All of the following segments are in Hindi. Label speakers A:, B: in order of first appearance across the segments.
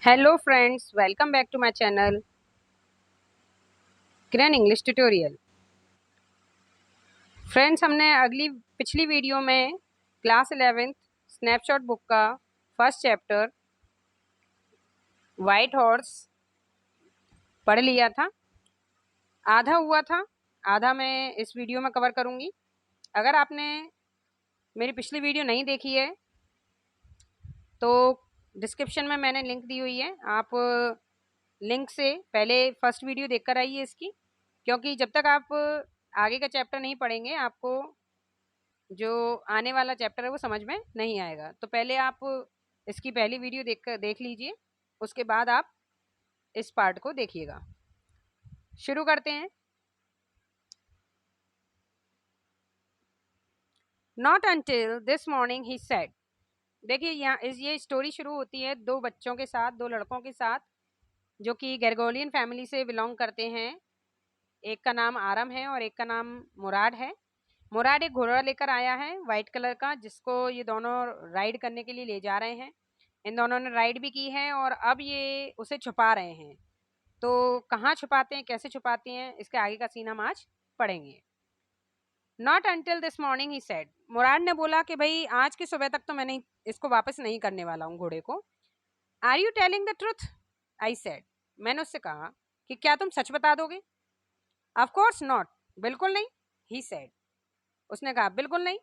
A: Hello friends, welcome back to my channel Kiran English tutorial. Friends, हमने पिछली वीडियो में क्लास 11th स्नैपशॉट बुक का फर्स्ट चैप्टर वाइट हॉर्स पढ़ लिया था। आधा हुआ था, आधा मैं इस वीडियो में कवर करूँगी। अगर आपने मेरी पिछली वीडियो नहीं देखी है तो डिस्क्रिप्शन में मैंने लिंक दी हुई है, आप लिंक से पहले फर्स्ट वीडियो देखकर आइए इसकी, क्योंकि जब तक आप आगे का चैप्टर नहीं पढ़ेंगे आपको जो आने वाला चैप्टर है वो समझ में नहीं आएगा। तो पहले आप इसकी पहली वीडियो देख लीजिए, उसके बाद आप इस पार्ट को देखिएगा। शुरू करते हैं। Not until this morning he said. देखिए यहाँ ये स्टोरी शुरू होती है दो बच्चों के साथ, दो लड़कों के साथ जो कि गैरगोलियन फैमिली से बिलोंग करते हैं। एक का नाम आरम है और एक का नाम मुराद है। मुराद एक घोड़ा लेकर आया है वाइट कलर का, जिसको ये दोनों राइड करने के लिए ले जा रहे हैं। इन दोनों ने राइड भी की है और अब ये उसे छुपा रहे हैं। तो कहाँ छुपाते हैं, कैसे छुपाते हैं, इसके आगे का सीन हम आज पढ़ेंगे। Not until this morning he said. Murad ने बोला कि भाई आज की सुबह तक तो मैंने इसको वापस नहीं करने वाला हूँ घोड़े को। Are you telling the truth? I said. मैंने उससे कहा कि क्या तुम सच बता दोगे? Of course not. बिल्कुल नहीं। He said. उसने कहा बिल्कुल नहीं।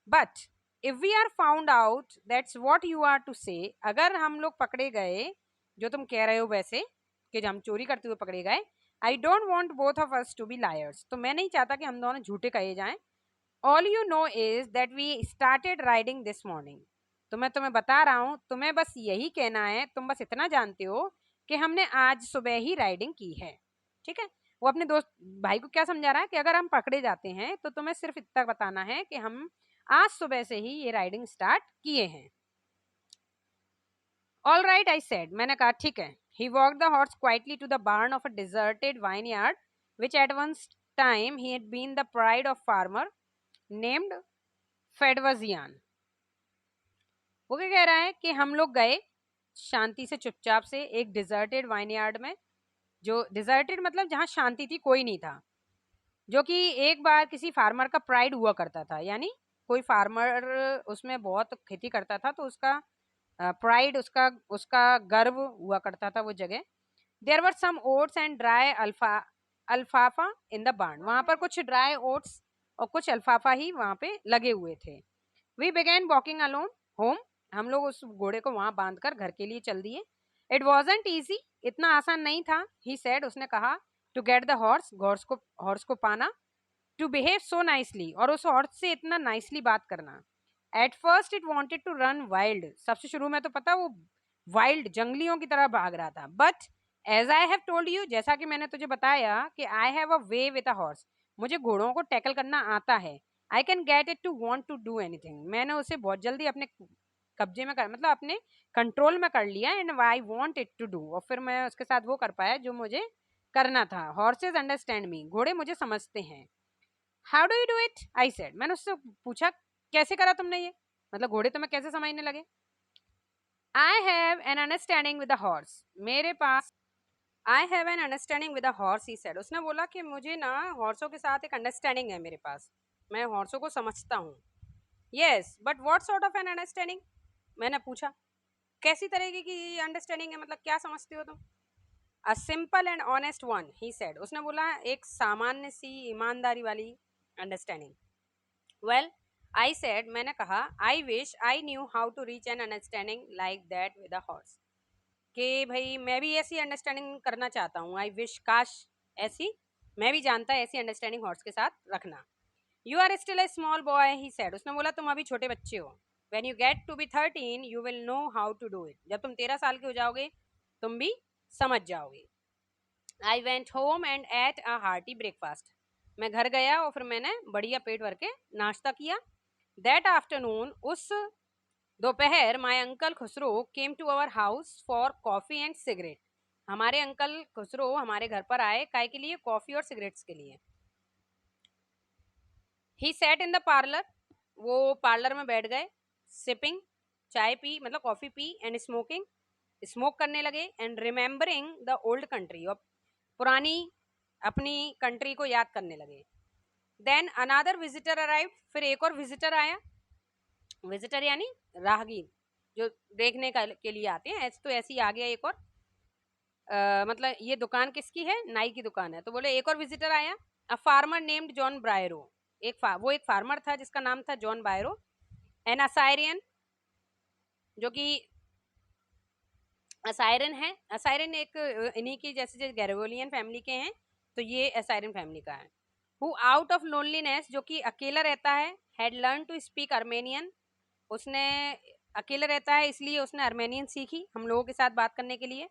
A: But if we are found out that's what you are to say. अगर हम लोग पकड़े गए जो तुम कह रहे हो वैसे, कि जब हम चोरी करते हुए पकड़े गए, I don't want both of us to be liars. तो मैं नहीं चाहता कि हम दोनों झूठे कहे जाएं। All you know is that we started riding this morning. तो मैं तुम्हें बता रहा हूं, तुम्हें बस यही कहना है, तुम बस इतना जानते हो कि हमने आज सुबह ही राइडिंग की है। ठीक है। वो अपने दोस्त भाई को क्या समझा रहा है कि अगर हम पकड़े जाते हैं तो तुम्हें सिर्फ इतना बताना है कि हम आज सुबह से ही ये राइडिंग स्टार्ट किए हैं। All right I said. मैंने कहा ठीक है। He walk the horse quietly to the barn of a deserted vineyard which at once time he had been the pride of farmer named Fetvajian. वो क्या कह रहा है कि हम लोग गए शांति से चुपचाप से एक डिजर्टेड वाइन यार्ड में। जो डिजर्टेड मतलब जहाँ शांति थी, कोई नहीं था, जो कि एक बार किसी फार्मर का प्राइड हुआ करता था। यानी कोई फार्मर उसमें बहुत खेती करता था तो उसका प्राइड, उसका उसका गर्व हुआ करता था वो जगह। There were some oats and dry alfalfa in the barn. वहां पर कुछ ड्राई ओट्स और कुछ अल्फाफा ही वहां पे लगे हुए थे। We began walking alone home. हम लोग उस घोड़े को वहां बांधकर घर के लिए चल दिए। It wasn't easy. इतना आसान नहीं था। He said. उसने कहा to get the horse, horse को पाना। टू बिहेव सो नाइसली, और उस हॉर्स से इतना नाइसली बात करना। At first it wanted to run wild. सबसे शुरू में तो पता वो वाइल्ड जंगलियों की तरह भाग रहा था। But as I have told you, जैसा कि मैंने तुझे बताया कि I have a way with a horse, मुझे घोड़ों को टैकल करना आता है। I can get it to want to do anything. मैंने उसे बहुत जल्दी अपने कब्जे में कर, मतलब अपने कंट्रोल में कर लिया। And I want it to do, और फिर मैं उसके साथ वो कर पाया जो मुझे करना था। Horse's understand me. घोड़े मुझे समझते हैं। How do you do it? I said. मैंने उससे पूछा कैसे करा तुमने ये, मतलब घोड़े तुम्हें कैसे समझने लगे? I have an understanding with the horse. मेरे पास I have an understanding with the horse he said. उसने बोला कि मुझे ना हॉर्सों के साथ एक अंडरस्टैंडिंग है मेरे पास, मैं हॉर्सों को समझता हूँ। Yes but what sort of an understanding? मैंने पूछा कैसी तरीके की अंडरस्टैंडिंग है, मतलब क्या समझते हो तुम? A simple and honest one he said. उसने बोला एक सामान्य सी ईमानदारी वाली अंडरस्टैंडिंग। Well I said. मैंने कहा I wish I knew how to reach an understanding like that with a horse. कि भाई मैं भी ऐसी अंडरस्टैंडिंग करना चाहता हूँ। आई विश, काश ऐसी मैं भी जानता ऐसी अंडरस्टैंडिंग हॉर्स के साथ रखना। You are still a small boy he said. उसने बोला तुम अभी छोटे बच्चे हो। When you get to be 13 you will know how to do it. जब तुम 13 साल के हो जाओगे तुम भी समझ जाओगे। I went home and at a hearty breakfast. मैं घर गया और फिर मैंने बढ़िया पेट भर के नाश्ता किया। दैट आफ्टरनून, उस दोपहर, my uncle Khosrove came to our house for coffee and cigarette. हमारे अंकल खुसरो हमारे घर पर आए, काय के लिए? कॉफी और सिगरेट्स के लिए। ही सेट इन द पार्लर। वो पार्लर में बैठ गए। सिपिंग, चाय पी, मतलब coffee P, and smoking, smoke करने लगे and remembering the old country, और पुरानी अपनी कंट्री को याद करने लगे. देन अनदर विजिटर अराइव्ड, फिर एक और विजिटर आया. विजिटर यानी राहगीर जो देखने के लिए आते हैं. ऐसे तो ऐसे ही आ गया एक और. मतलब ये दुकान किसकी है? नाई की दुकान है. तो बोले एक और विजिटर आया. अ फार्मर नेम्ड जॉन ब्रायरो, वो एक फार्मर था जिसका नाम था जॉन बायरो. एन असायरियन, जो कि असायरन है. असायरन एक इन्हीं की जैसे गैरेगोलियन फैमिली के हैं, तो ये असायरन फैमिली का है. हु आउट ऑफ लोनलीनेस, जो कि अकेला रहता है. Had learn to speak Armenian, उसने अकेला रहता है इसलिए उसने अर्मेनियन सीखी हम लोगों के साथ बात करने के लिए.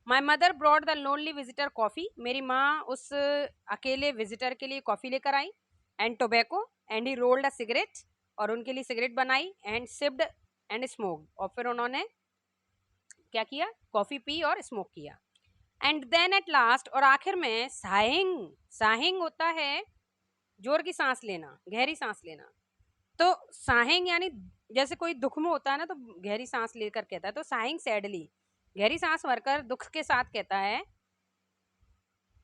A: My mother brought the lonely visitor coffee, मेरी माँ उस अकेले विजिटर के लिए कॉफ़ी लेकर आई. And tobacco, and he rolled a cigarette, और उनके लिए सिगरेट बनाई. एंड सिप्ड एंड स्मोक्ड, और फिर उन्होंने क्या किया? कॉफ़ी पी और स्मोक किया. एंड देन एट लास्ट, और आखिर में साहिंग. साहिंग होता है जोर की सांस लेना, गहरी सांस लेना. तो साहिंग यानी जैसे कोई दुख में होता है ना, तो गहरी सांस लेकर कहता है. तो साहिंग सैडली, गहरी सांस भरकर दुख के साथ कहता है,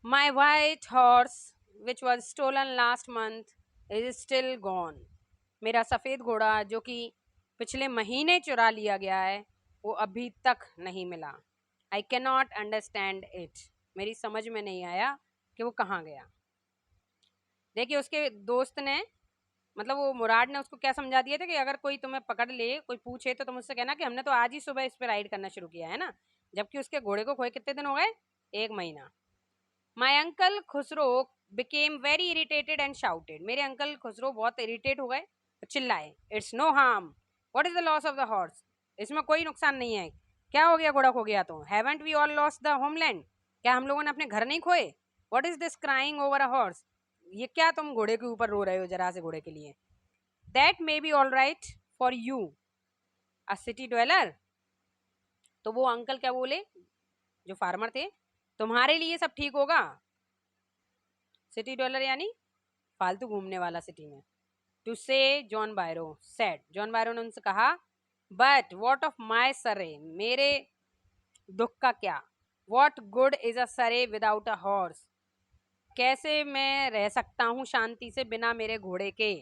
A: my white horse which was stolen last month is still gone, मेरा सफ़ेद घोड़ा जो कि पिछले महीने चुरा लिया गया है वो अभी तक नहीं मिला. I can not understand it, मेरी समझ में नहीं आया कि वो कहाँ गया. देखिए उसके दोस्त ने, मतलब वो मुराद ने उसको क्या समझा दिया था कि अगर कोई तुम्हें पकड़ ले, कोई पूछे, तो तुम उससे कहना कि हमने तो आज ही सुबह इस पर राइड करना शुरू किया है ना. जबकि उसके घोड़े को खोए कितने दिन हो गए? 1 महीना. My uncle Khosrove became very irritated and shouted, मेरे अंकल खुसरो बहुत इरिटेट हो गए, चिल्लाए. It's no harm, what is the loss of the horse, इसमें कोई नुकसान नहीं है. क्या हो गया घोड़ा खो गया तो? Haven't we all lost the homeland, क्या हम लोगों ने अपने घर नहीं खोए? What is this crying over a horse, ये क्या तुम घोड़े के ऊपर रो रहे हो जरा से घोड़े के लिए? That may be all right for you a city dweller, तो वो अंकल क्या बोले जो फार्मर थे, तुम्हारे लिए सब ठीक होगा. सिटी ड्वेलर यानी फालतू घूमने वाला सिटी में. टू से John Byro said, John Byro ने उनसे कहा, बट वॉट ऑफ माई सरे, मेरे दुख का क्या? वॉट गुड इज अ सरे विदाउट अ हॉर्स, कैसे मैं रह सकता हूँ शांति से बिना मेरे घोड़े के?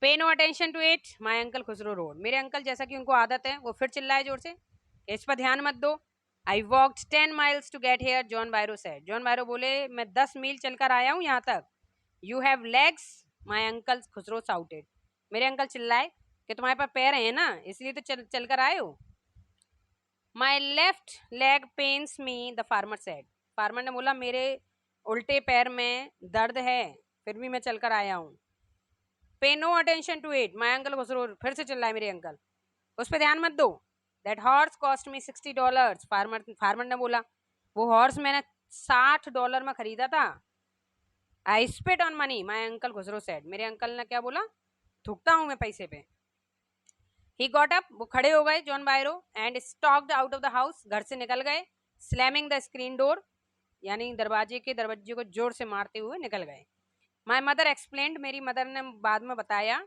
A: Pay no attention to it, my uncle Khosrove roared, मेरे अंकल जैसा कि उनको आदत है वो फिर चिल्लाए जोर से, इस पर ध्यान मत दो. I walked 10 miles to get here, John Byro said, John Byro बोले मैं 10 मील चलकर आया हूँ यहाँ तक. You have legs, my uncle Khosrove shouted, मेरे अंकल चिल्लाए कि तुम्हारे पास पैर हैं ना, इसलिए तो चल कर आए हो. My left leg pens me, the farmer said, farmer ने बोला मेरे उल्टे पैर में दर्द है फिर भी मैं चलकर आया हूँ. Pay no attention to it, my uncle Khosrove फिर से चिल्लाए मेरे अंकल, उस पर ध्यान मत दो. That horse cost me $60, farmer ने बोला वो हॉर्स मैंने $60 में खरीदा था. आई spit on money, my uncle Khusro said, मेरे अंकल ने क्या बोला? थूकता हूँ मैं पैसे पे. ही गॉट अप, वो खड़े हो गए John बायरो, and stocked out of the house, घर से निकल गए. स्लैमिंग द स्क्रीन डोर, यानी दरवाजे को जोर से मारते हुए निकल गए. माई मदर एक्सप्लेन्ड, मेरी मदर ने बाद में बताया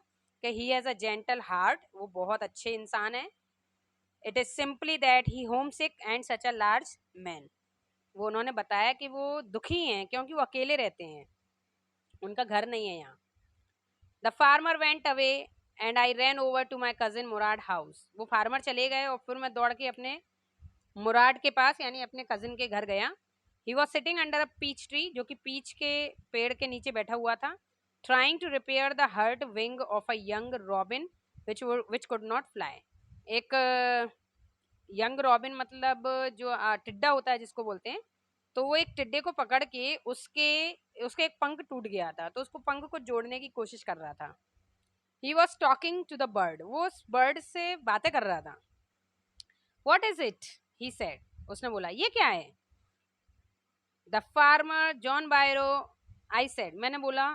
A: कि he has a gentle heart, वो बहुत अच्छे इंसान है. It is simply that he home sick and such a large man, वो उन्होंने बताया कि वो दुखी हैं क्योंकि वो अकेले रहते हैं, उनका घर नहीं है यहाँ. The farmer went away and I ran over to my cousin Mourad house, वो फार्मर चले गए और फिर मैं दौड़ के अपने मुराद के पास यानी अपने कजिन के घर गया. He was sitting under a peach tree, जो कि पीच के पेड़ के नीचे बैठा हुआ था. Trying to repair the hurt wing of a young robin which could not fly, एक यंग रॉबिन मतलब जो टिड्डा होता है जिसको बोलते हैं, तो वो एक टिड्डे को पकड़ के उसके उसके एक पंख टूट गया था, तो उसको पंख को जोड़ने की कोशिश कर रहा था. He was talking to the bird, वो उस बर्ड से बातें कर रहा था. What is it, he said, उसने बोला ये क्या है? The farmer John Byro, I said, मैंने बोला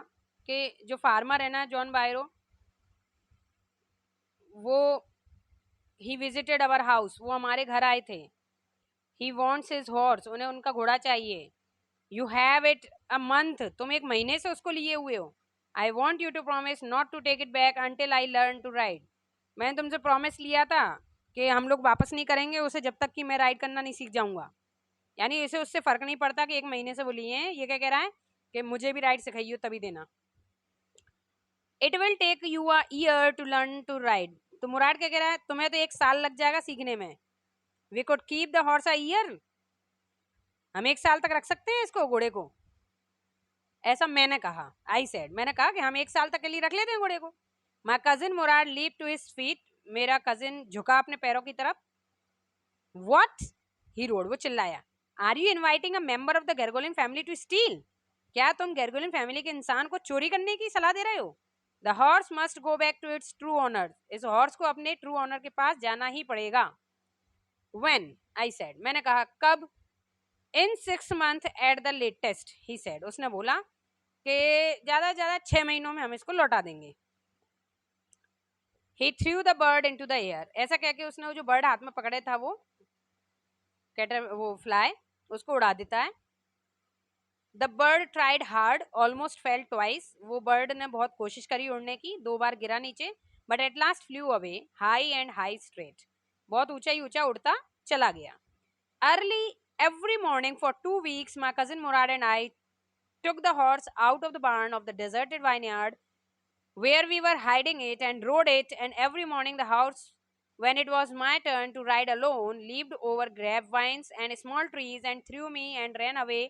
A: कि जो फार्मर है ना जॉन बायरो, वो ही विजिटेड अवर हाउस, वो हमारे घर आए थे. ही वॉन्ट्स हिज हॉर्स, उन्हें उनका घोड़ा चाहिए. You have it a month, तुम 1 महीने से उसको लिए हुए हो. I want you to promise not to take it back until I learn to ride, मैंने तुमसे प्रॉमिस लिया था कि हम लोग वापस नहीं करेंगे उसे जब तक कि मैं राइड करना नहीं सीख जाऊंगा। यानी इसे उससे फर्क नहीं पड़ता कि 1 महीने से वो लिए हैं। ये क्या कह रहा है कि मुझे भी राइड सिखाइए तभी देना। It will take you a year to learn to ride. तो मुराद क्या कह रहा है, तुम्हें तो 1 साल लग जाएगा सीखने में। We could keep the horse a year, हम 1 साल तक रख सकते हैं इसको, घोड़े को। ऐसा मैंने कहा, आई सेड, मैंने कहा कि हम 1 साल तक के लिए रख लेते हैं घोड़े को। My cousin Mourad leap to his feet, मेरा कजिन झुका अपने पैरों की तरफ। व्हाट, ही रोड, वो चिल्लाया। Are you inviting a member of the Garoghlanian family to steal, क्या तुम गैरगोलिन फैमिली के इंसान को चोरी करने की सलाह दे रहे हो? The horse must go back to its true owner, इस हॉर्स को अपने ट्रू ऑनर के पास जाना ही पड़ेगा। व्हेन, आई सेड, मैंने कहा कब? इन 6 months at the latest, he said, उसने बोला कि ज्यादा से ज्यादा 6 महीनों में हम इसको लौटा देंगे। He threw the bird into the air, ऐसा कह के उसने वो जो बर्ड हाथ में पकड़े था वो कैटर, वो फ्लाई, उसको उड़ा देता है। The bird tried hard almost fail twice, वो बर्ड ने बहुत कोशिश करी उड़ने की, 2 बार गिरा नीचे, but at last flu away high and high straight, बहुत ऊंचा ही ऊंचा उड़ता चला गया। Early every morning for 2 weeks my cousin Murad and I took the horse out of the barn of the deserted vineyard where we were hiding it and rode it, and every morning the horse, when it was my turn to ride alone, leaped over grapevines and small trees and threw me and ran away.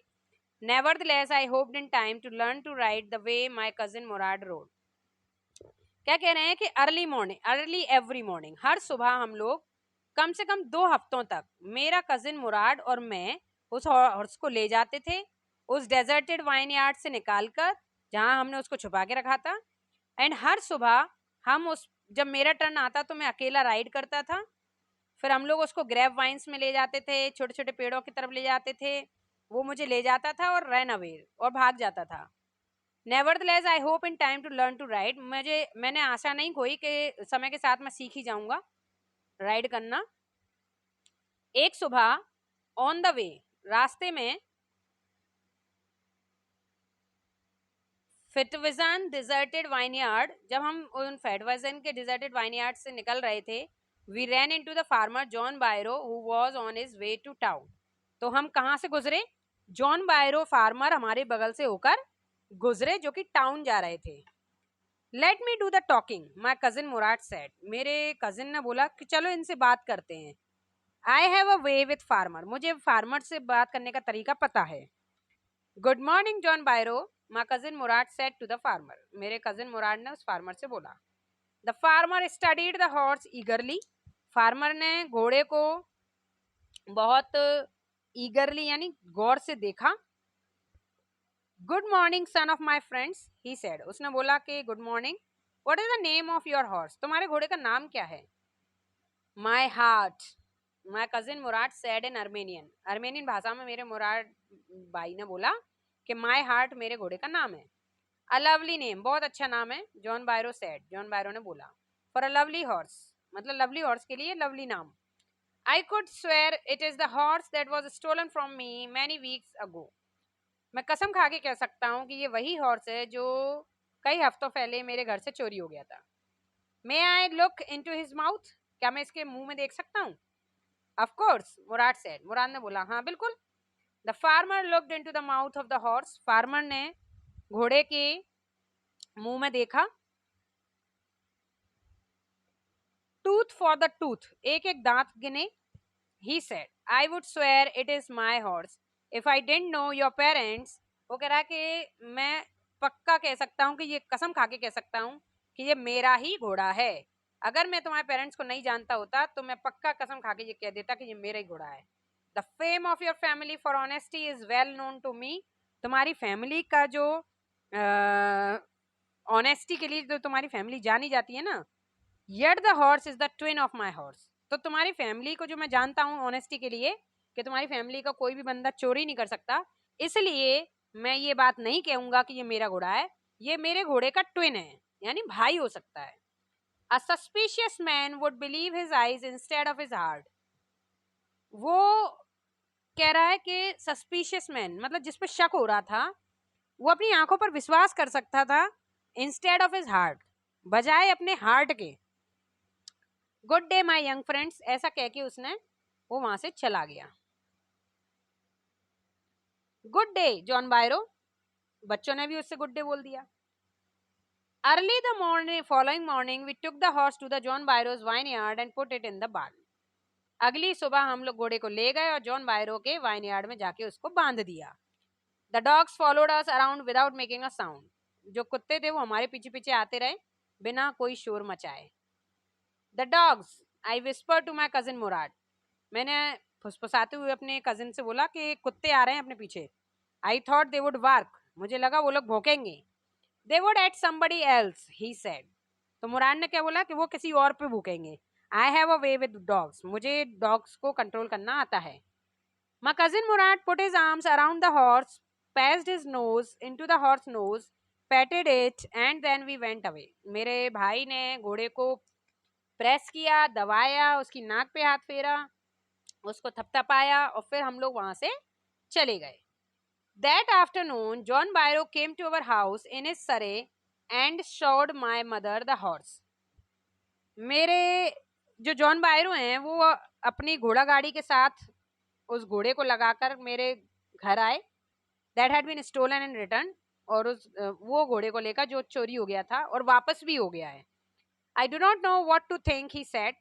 A: Nevertheless, I hoped in time to learn to ride the way my cousin Murad rode. क्या कह रहे हैं कि early morning, early every morning, हर सुबह हम लोग कम से कम 2 हफ्तों तक मेरा कजिन मुराद और मैं उस हॉर्स को ले जाते थे उस डेजर्टेड वाइन यार्ड से निकालकर, जहां हमने उसको छुपा के रखा था। एंड हर सुबह हम उस, जब मेरा टर्न आता तो मैं अकेला राइड करता था, फिर हम लोग उसको ग्रेप वाइन्स में ले जाते थे, छोटे छोटे पेड़ों की तरफ ले जाते थे, वो मुझे ले जाता था और रन अवे, और भाग जाता था। Nevertheless I hope in time to learn to ride, मैंने आशा नहीं खोई कि समय के साथ मैं सीख ही जाऊंगा राइड करना। एक सुबह ऑन द वे, रास्ते में, फेटविजन डिजर्टेड वाइनयार्ड, जब हम उन फेटविजन के डिजर्टेड वाइनयार्ड से निकल रहे थे, we ran into the farmer John Byro who was on his way to town. तो हम कहाँ से गुजरे? जॉन बायरो फार्मर हमारे बगल से होकर गुजरे जो कि टाउन जा रहे थे। Let me do the talking, my cousin Mourad said, मेरे कजिन ने बोला कि चलो इनसे बात करते हैं। I have a way with farmer, मुझे फार्मर से बात करने का तरीका पता है। Good morning John Byro, my cousin Mourad said to the farmer, मेरे कजिन मुराद ने उस फार्मर से बोला। The farmer studied the horse eagerly, farmer ने घोड़े को बहुत ईगरली यानी गौर से देखा। Good morning son of my friends, he said, उसने बोला कि good morning, what is the name of your horse, तुम्हारे घोड़े का नाम क्या है? My heart, my cousin Mourad said in Armenian, Armenian भाषा में मेरे मुराद भाई ने बोला कि माई हार्ट मेरे घोड़े का नाम है। अ लवली नेम, बहुत अच्छा नाम है, John Byro said, John Byro ने बोला। फॉर अ लवली हॉर्स, मतलब लवली हॉर्स के लिए लवली नाम। I could swear it is the horse that was stolen from me many weeks ago, मैं कसम खा के कह सकता हूँ कि ये वही हॉर्स है जो कई हफ्तों पहले मेरे घर से चोरी हो गया था। May I look into his mouth, क्या मैं इसके मुंह में देख सकता हूँ? Of course, Murad said, Murad ने बोला, हाँ बिल्कुल। The farmer looked into the mouth of the horse, farmer ने घोड़े के मुंह में देखा। टूथ फॉर द टूथ, एक एक दांत गिने। He said, I would swear it is my horse if I didn't know your parents, वो कह रहा है कि मैं पक्का कह सकता हूँ कि ये, कसम खा के कह सकता हूँ कि ये मेरा ही घोड़ा है, अगर मैं तुम्हारे पेरेंट्स को नहीं जानता होता तो मैं पक्का कसम खा के ये कह देता कि ये मेरा ही घोड़ा है। The fame of your family for honesty is well known to me, तुम्हारी फैमिली का जो ऑनेस्टी के लिए जो तुम्हारी फैमिली जानी जाती है ना, yet the horse is the twin of my horse, तो तुम्हारी फैमिली को जो मैं जानता हूँ ऑनेस्टी के लिए कि तुम्हारी फैमिली का कोई भी बंदा चोरी नहीं कर सकता, इसलिए मैं ये बात नहीं कहूंगा कि ये मेरा घोड़ा है, ये मेरे घोड़े का ट्विन है, यानी भाई हो सकता है। A suspicious man would believe his eyes instead of his heart, वो कह रहा है कि सस्पिशियस मैन मतलब जिस पर शक हो रहा था, वो अपनी आंखों पर विश्वास कर सकता था इंस्टेड ऑफ हिज हार्ट, बजाय अपने हार्ट के। Good day my young friends, ऐसा कह के उसने वो वहां से चला गया। गुड डे जॉन बायरो, बच्चों ने भी उससे गुड डे बोल दिया। Early the morning following morning we took the horse to the John Byro's vineyard and put it in the barn. अगली सुबह हम लोग घोड़े को ले गए और जॉन बायरो के वाइनयार्ड में जाके उसको बांध दिया। The dogs followed us around without making a sound. जो कुत्ते थे वो हमारे पीछे पीछे आते रहे बिना कोई शोर मचाए। The dogs, I whisper to my cousin Murad, मैंने फुसफुसाते हुए अपने कजिन से बोला कि कुत्ते आ रहे हैं अपने पीछे। आई थॉट दे वुड वार्क, मुझे लगा वो लोग भौंकेंगे। They would eat somebody else, he said, तो मुराद ने क्या बोला कि वो किसी और पे भूकेंगे। I have a way with dogs, मुझे डॉग्स को कंट्रोल करना आता है। My cousin Murad put his arms around the horse, pressed his nose into the horse nose, patted it and then we went away. मेरे भाई ने घोड़े को प्रेस किया, दबाया, उसकी नाक पे हाथ फेरा, उसको थपथपाया और फिर हम लोग वहां से चले गए। That afternoon, John Byro came to our house in his surrey and showed my mother the horse. मेरे जो जॉन बायरो हैं वो अपनी घोड़ा गाड़ी के साथ उस घोड़े को लगाकर मेरे घर आए। That had been stolen and returned, और उस वो घोड़े को लेकर जो चोरी हो गया था और वापस भी हो गया है। I do not know what to think, he said.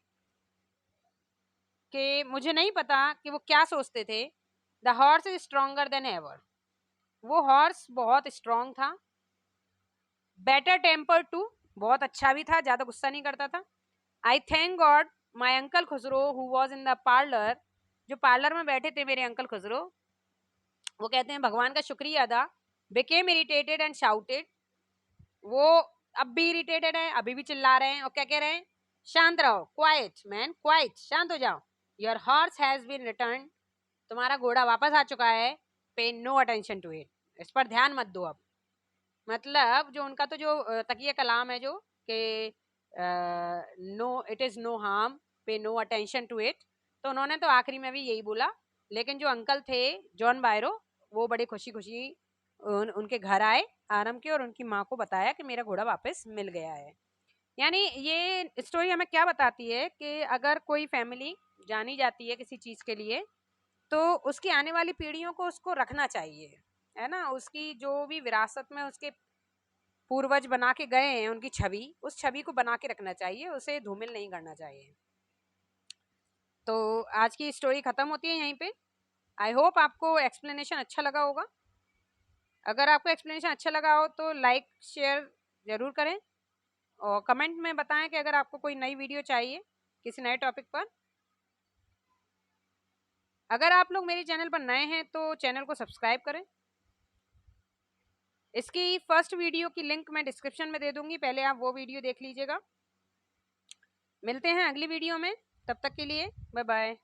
A: कि मुझे नहीं पता कि वो क्या सोचते थे। The horse is stronger than ever, वो हॉर्स बहुत स्ट्रांग था। बेटर टेम्पर टू, बहुत अच्छा भी था, ज्यादा गुस्सा नहीं करता था। आई thank God my uncle Khusro who was in the parlour, जो पार्लर में बैठे थे मेरे अंकल खुसरो, वो कहते हैं भगवान का शुक्रिया अदा। बिकेम इरिटेटेड एंड शाउटेड, वो अब भी इरिटेटेड है, अभी भी चिल्ला रहे हैं और क्या कह रहे हैं, शांत रहो, क्वाइट मैन क्वाइट, शांत हो जाओ। Your horse has been return, तुम्हारा घोड़ा वापस आ चुका है। पे नो अटेंशन टू इट, इस पर ध्यान मत दो अब। मतलब जो उनका तो जो तकिया कलाम है जो कि no it is no harm, pay no attention to it, तो उन्होंने तो आखिरी में भी यही बोला। लेकिन जो अंकल थे जॉन बायरो, वो बड़े खुशी खुशी उनके घर आए आराम के और उनकी माँ को बताया कि मेरा घोड़ा वापस मिल गया है। यानी ये स्टोरी हमें क्या बताती है कि अगर कोई फैमिली जानी जाती है किसी चीज़ के लिए, तो उसकी आने वाली पीढ़ियों को उसको रखना चाहिए, है ना। उसकी जो भी विरासत में उसके पूर्वज बना के गए हैं उनकी छवि, उस छवि को बना के रखना चाहिए, उसे धूमिल नहीं करना चाहिए। तो आज की स्टोरी खत्म होती है यहीं पे। आई होप आपको एक्सप्लेनेशन अच्छा लगा होगा। अगर आपको एक्सप्लेनेशन अच्छा लगा हो तो लाइक शेयर जरूर करें और कमेंट में बताएं कि अगर आपको कोई नई वीडियो चाहिए किसी नए टॉपिक पर। अगर आप लोग मेरे चैनल पर नए हैं तो चैनल को सब्सक्राइब करें। इसकी फर्स्ट वीडियो की लिंक मैं डिस्क्रिप्शन में दे दूंगी, पहले आप वो वीडियो देख लीजिएगा। मिलते हैं अगली वीडियो में, तब तक के लिए बाय बाय।